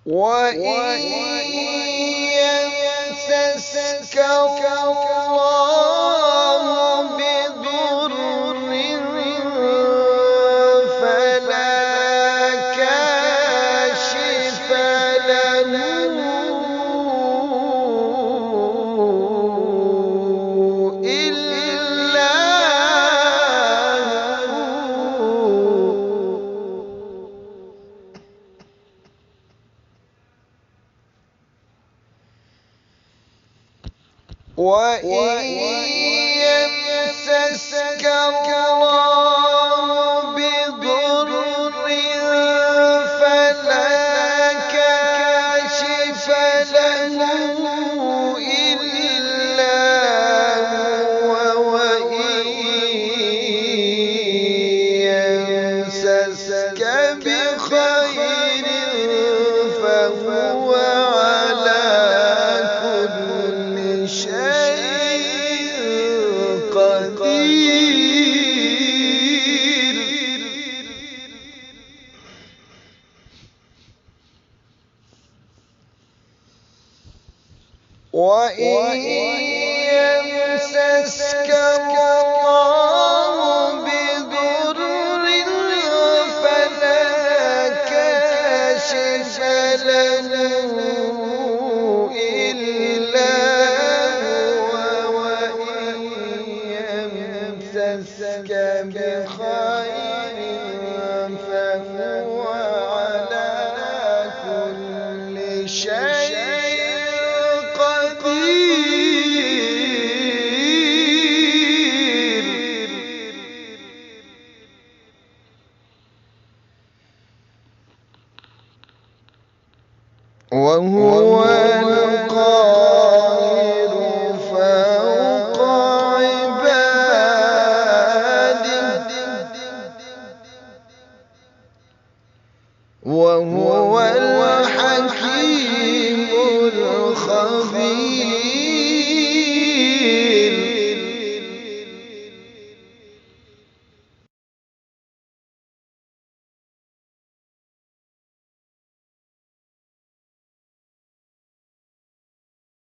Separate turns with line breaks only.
وإن يمسسك الله بضر فلا كاشف له إلا هو. وإن يمسسك الله بضر فلا كاشف له إلا هو، وإن يمسسك بخير فهو على كل شيء قدير. وإن يمسسك الله بضر فلا كاشف له إلا هو، وإن يمسسك بخير فهو على كل شيء قدير. وهو